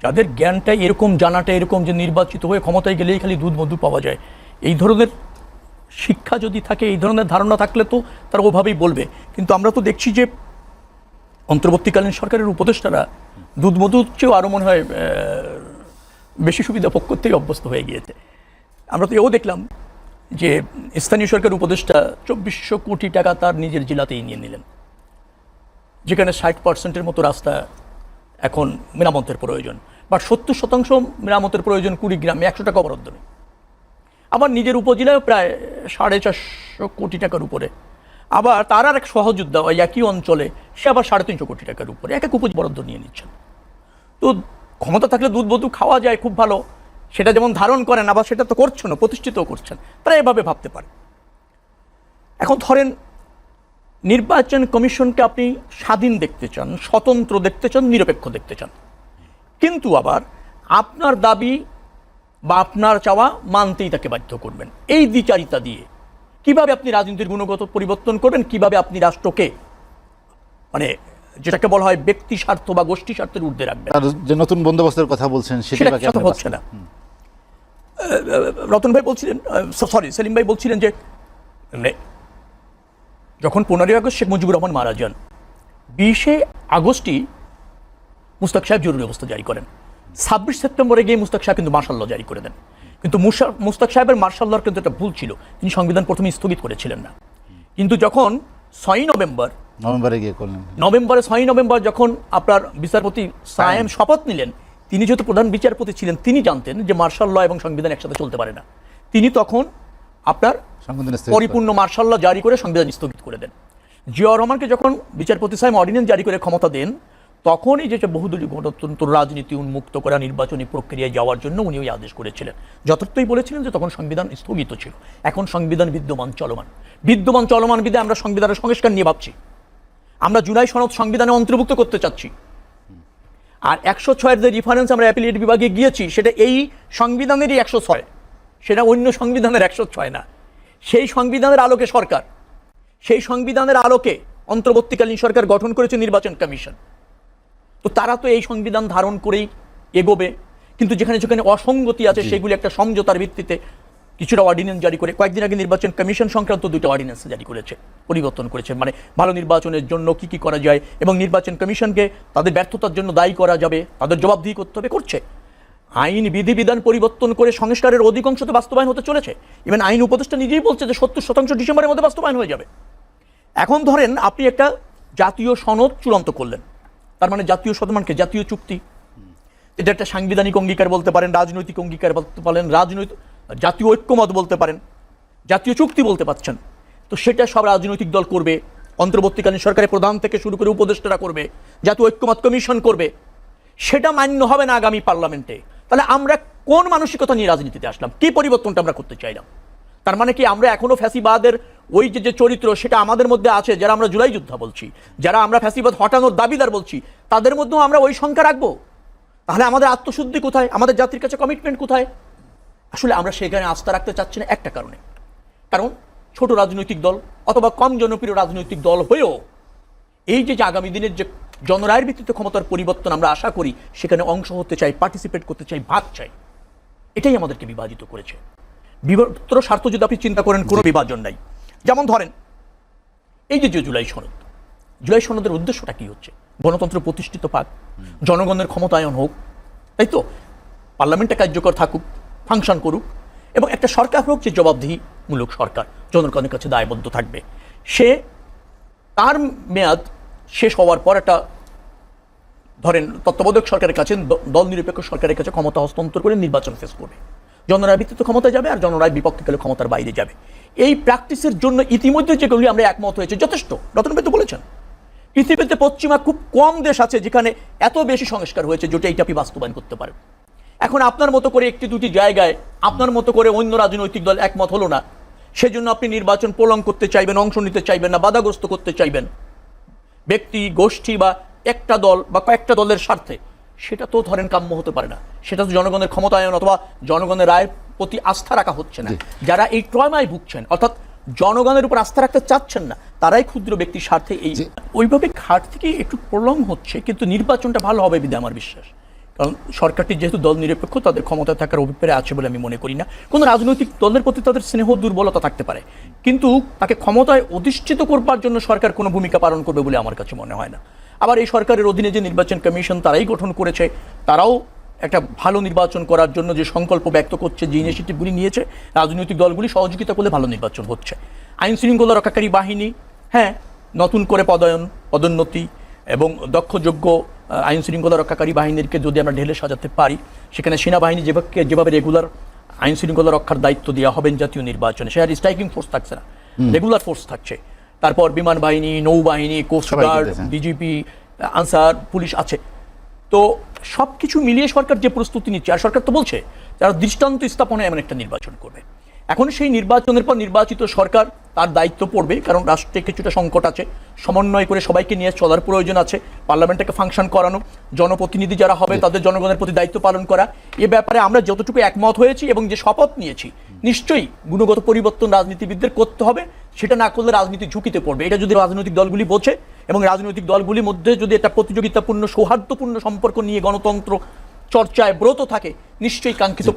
যাদের জ্ঞানটা এরকম, জানাটা এরকম যে নির্বাচিত হয়ে ক্ষমতায় গেলেই খালি দুধ মধু পাওয়া যায়, এই ধরনের শিক্ষা যদি থাকে, এই ধরনের ধারণা থাকলে তো তারা ওভাবেই বলবে। কিন্তু আমরা তো দেখছি যে অন্তর্বর্তীকালীন সরকারের উপদেষ্টারা দুধ মধুর চেয়েও আরও মনে হয় বেশি সুবিধা ভোগ করতেই অভ্যস্ত হয়ে গিয়েছে। আমরা তো এও দেখলাম যে স্থানীয় সরকার উপদেষ্টা 2400 কোটি টাকা তার নিজের জেলাতেই নিয়ে নিলেন, যেখানে 60% মতো রাস্তা এখন মেরামতের প্রয়োজন, বা 70% মেরামতের প্রয়োজন কুড়িগ্রামে, 100 টাকা বরাদ্দ নেই। আবার নিজের উপজেলায় প্রায় 450 কোটি টাকার উপরে। আবার তার আর এক সহযোদ্ধা ওই একই অঞ্চলে, সে আবার 350 কোটি টাকার উপরে এক এক উপজেলা বরাদ্দ নিয়ে নিচ্ছেন। তো ক্ষমতা থাকলে দুধ মধু খাওয়া যায়, খুব ভালো, সেটা যেমন ধারণ করেন, আবার সেটা তো করছেন, প্রতিষ্ঠিতও করছেন, তারা এভাবে ভাবতে পারে। এখন ধরেন নির্বাচন কমিশনকে আপনি স্বাধীন দেখতে চান, স্বতন্ত্র দেখতে চান, নিরপেক্ষ দেখতে চান, কিন্তু আবার আপনার দাবি বা আপনার চাওয়া মানতেই তাকে বাধ্য করবেন। এই দ্বিচারিতা দিয়ে কিভাবে আপনি রাজনীতির গুণগত পরিবর্তন করবেন, কিভাবে আপনি রাষ্ট্রকে মানে যেটাকে বলা হয় ব্যক্তি স্বার্থ বা গোষ্ঠী স্বার্থের ঊর্ধ্বে রাখবেন। যে নতুন বন্দোবস্তের কথা বলছেন সেটা হচ্ছে না। রতন ভাই বলছিলেন, সেলিম ভাই বলছিলেন যে যখন 15ই আগস্ট শেখ মুজিবুর রহমান মারা যান, 20 আগস্টই মুস্তাক সাহেব জরুরি অবস্থা জারি করেন। 26 সেপ্টেম্বরে গিয়ে মুস্তাক সাহেব কিন্তু মার্শাল ল জারি করে দেন। কিন্তু মুস্তাক সাহেবের মার্শাল লর কিন্তু একটা ভুল ছিল, তিনি সংবিধান প্রথমে স্থগিত করেছিলেন না। কিন্তু যখন 6 নভেম্বর যখন আপনার বিচারপতি সায়েম শপথ নিলেন, তিনি যেহেতু প্রধান বিচারপতি ছিলেন, তিনি জানতেন যে মার্শাল ল এবং সংবিধান একসাথে চলতে পারে না। তিনি তখন আপনার পরিপূর্ণ মার্শাল ল জারি করে সংবিধান স্থগিত করে দেন। জিয়াউর রহমানকে যখন বিচারপতি সাহেব অর্ডিন্যান্স জারি করে ক্ষমতা দেন, তখনই যে বহুদলীয় গণতন্ত্র রাজনীতি উন্মুক্ত করা নির্বাচনী প্রক্রিয়ায় যাওয়ার জন্য উনি ওই আদেশ করেছিলেন। যথার্থই বলেছিলেন যে তখন সংবিধান স্থগিত ছিল, এখন সংবিধান বিদ্যমান চলমান বিধায় আমরা সংবিধানের সংস্কার নিয়ে ভাবছি। আমরা জুলাই সনদ সংবিধানে অন্তর্ভুক্ত করতে চাচ্ছি। আর 106 যে রেফারেন্স আমরা অ্যাপিলেট বিভাগে গিয়েছি, সেটা এই সংবিধানেরই 106, সেটা অন্য সংবিধানের 106 না। সেই সংবিধানের আলোকে সরকার, সেই সংবিধানের আলোকে অন্তর্বর্তীকালীন সরকার গঠন করেছে নির্বাচন কমিশন। তো তারা তো এই সংবিধান ধারণ করেই এগোবে, কিন্তু যেখানে যেখানে অসঙ্গতি আছে সেগুলি একটা সমঝোতার ভিত্তিতে কিছুটা অর্ডিন্যান্স জারি করে, কয়েকদিন আগে নির্বাচন কমিশন সংক্রান্ত 2টা অর্ডিন্যান্স জারি করেছে, পরিবর্তন করেছে, মানে ভালো নির্বাচনের জন্য কি কি করা যায় এবং নির্বাচন কমিশনকে তাদের ব্যর্থতার জন্য দায়ী করা যাবে, তাদের জবাবদিহি করতে হবে, করছে। আইন বিধিবিধান পরিবর্তন করে সংস্কারের অধিকাংশ তো বাস্তবায়ন হতে চলেছে। ইভেন আইন উপদেষ্টা নিজেই বলছে যে 70% ডিসেম্বরের মধ্যে বাস্তবায়ন হয়ে যাবে। এখন ধরেন আপনি একটা জাতীয় সনদ চূড়ান্ত করলেন, তার মানে জাতীয় সনদকে জাতীয় চুক্তি, এটা একটা সাংবিধানিক অঙ্গীকার বলতে পারেন, রাজনৈতিক অঙ্গীকার বলতে পারেন, জাতীয় ঐক্যমত বলতে পারেন, জাতীয় চুক্তি বলতে পারছেন। তো সেটা সব রাজনৈতিক দল করবে, অন্তর্বর্তীকালীন সরকারের প্রধান থেকে শুরু করে উপদেষ্টারা করবে, জাতীয় ঐক্যমত কমিশন করবে। সেটা মান্য হবে না আগামী পার্লামেন্টে। তাহলে আমরা কোন মানসিকতা নিয়ে রাজনীতিতে আসলাম, কি পরিবর্তনটা আমরা করতে চাইলাম? তার মানে কি আমরা এখনো ফ্যাসিবাদের ওই যে চরিত্র সেটা আমাদের মধ্যে আছে, যারা আমরা জুলাই যোদ্ধা বলছি, যারা আমরা ফ্যাসিবাদ হটানোর দাবিদার বলছি, তাদের মধ্যেও আমরা ওই সংখ্যা রাখবো? তাহলে আমাদের আত্মশুদ্ধি কোথায়, আমাদের জাতির কাছে কমিটমেন্ট কোথায়? আসলে আমরা সেখানে আস্থা রাখতে চাচ্ছি না একটা কারণে, কারণ ছোট রাজনৈতিক দল অথবা কম জনপ্রিয় রাজনৈতিক দল হয়েও এই যে আগামী দিনের যে জনরায়ের ভিত্তিতে ক্ষমতার পরিবর্তন আমরা আশা করি, সেখানে অংশ হতে চাই, পার্টিসিপেট করতে চাই, ভাগ চাই। এটাই আমাদেরকে বিভাজিত করেছে। বিভক্তর স্বার্থ যদি আপনি চিন্তা করেন, কোনো বিভাজন নাই। যেমন ধরেন এই যে জুলাই সনদের উদ্দেশ্যটা কি হচ্ছে? গণতন্ত্র প্রতিষ্ঠিত পাক, জনগণের ক্ষমতায়ন হোক, তাই তো? পার্লামেন্টে কার্যকর থাকুক, ফাংশন করুক, এবং একটা সরকার হোক যে জবাবদিহিমূলক সরকার, জনগণের কাছে দায়বদ্ধ থাকবে। সে তার মেয়াদ শেষ হওয়ার পর একটা ধরেন তত্ত্বাবধায়ক সরকারের কাছে, দল নিরপেক্ষ সরকারের কাছে ক্ষমতা হস্তান্তর করে নির্বাচন ফেস করবে। জনরায় ভিত্তিতে ক্ষমতা যাবে আর জনরায় বিপক্ষে গেলে ক্ষমতার বাইরে যাবে। এই প্র্যাকটিসের জন্য ইতিমধ্যে যেগুলি আমরা একমত হয়েছে যথেষ্ট। রতন ভাই তো বলেছেন, পৃথিবীতে পশ্চিমা খুব কম দেশ আছে যেখানে এত বেশি সংস্কার হয়েছে যেটা এইটা আপনি বাস্তবায়ন করতে পারেন। এখন আপনার মতো করে একটি দুটি জায়গায় আপনার মতো করে অন্য রাজনৈতিক দল একমত হলো না, সেজন্য আপনি নির্বাচন প্রলং করতে চাইবেন, অংশ নিতে চাইবেন না, বাধাগ্রস্ত করতে চাইবেন ব্যক্তি গোষ্ঠী বা একটা দল বা কয়েকটা দলের স্বার্থে, সেটা তো ধরেন কাম্য হতে পারে না। সেটা তো জনগণের ক্ষমতায়ন অথবা জনগণের রায়ের প্রতি আস্থা রাখা হচ্ছে না। যারা এই ট্রমায় ভুগছেন, অর্থাৎ জনগণের উপর আস্থা রাখতে চাচ্ছেন না, তারাই ক্ষুদ্র ব্যক্তির স্বার্থে এই ওইভাবে ঘাট থেকে একটু প্রলং হচ্ছে। কিন্তু নির্বাচনটা ভালো হবে বিধে আমার বিশ্বাস, কারণ সরকারটি যেহেতু দল নিরপেক্ষ, তাদের ক্ষমতায় থাকার অভিপ্রায় আছে বলে আমি মনে করি না। কোনো রাজনৈতিক দলের প্রতি তাদের স্নেহ দুর্বলতা থাকতে পারে, কিন্তু তাকে ক্ষমতায় অধিষ্ঠিত করবার জন্য সরকার কোনো ভূমিকা পালন করবে বলে আমার কাছে মনে হয় না। আবার এই সরকারের অধীনে যে নির্বাচন কমিশন তারাই গঠন করেছে, তারাও একটা ভালো নির্বাচন করার জন্য যে সংকল্প ব্যক্ত করছে, যে ইনিশিয়েটিভগুলি নিয়েছে, রাজনৈতিক দলগুলি সহযোগিতা করলে ভালো নির্বাচন হচ্ছে। আইন শৃঙ্খলা রক্ষাকারী বাহিনী, হ্যাঁ, নতুন করে পদোন্নতি এবং দক্ষযোগ্য আইন শৃঙ্খলা রক্ষাকারী বাহিনীকে যদি আমরা ঢেলে সাজাতে পারি, সেখানে সেনাবাহিনী যেভাবে রেগুলার আইন শৃঙ্খলা রক্ষার দায়িত্ব দেওয়া হবেন জাতীয় নির্বাচনে, সে আর স্ট্রাইকিং ফোর্স থাকছে না, রেগুলার ফোর্স থাকছে। তারপর বিমান বাহিনী, নৌবাহিনী, কোস্টগার্ড, বিজিপি, আনসার, পুলিশ আছে। তো সব কিছু মিলিয়ে সরকার যে প্রস্তুতি নিচ্ছে, আর সরকার তো বলছে যারা দৃষ্টান্ত স্থাপনায় এমন একটা নির্বাচন করবে। এখন সেই নির্বাচনের পর নির্বাচিত সরকার তার দায়িত্ব পড়বে, কারণ রাষ্ট্রে কিছুটা সংকট আছে, সমন্বয় করে সবাইকে নিয়ে চলার প্রয়োজন আছে, পার্লামেন্টটাকে ফাংশন করানো, জনপ্রতিনিধি যারা হবে তাদের জনগণের প্রতি দায়িত্ব পালন করা। এ ব্যাপারে আমরা যতটুকু একমত হয়েছি এবং যে শপথ নিয়েছি, নিশ্চয়ই গুণগত পরিবর্তন রাজনীতিবিদদের করতে হবে। সেটা না করলে রাজনীতি ঝুঁকিতে পড়বে। এটা যদি রাজনৈতিক দলগুলি বোঝে এবং রাজনৈতিক দলগুলির মধ্যে যদি একটা প্রতিযোগিতাপূর্ণ সৌহার্দ্যপূর্ণ সম্পর্ক নিয়ে গণতন্ত্র চর্চায় ব্রত থাকে, নিশ্চয়ই কাঙ্ক্ষিত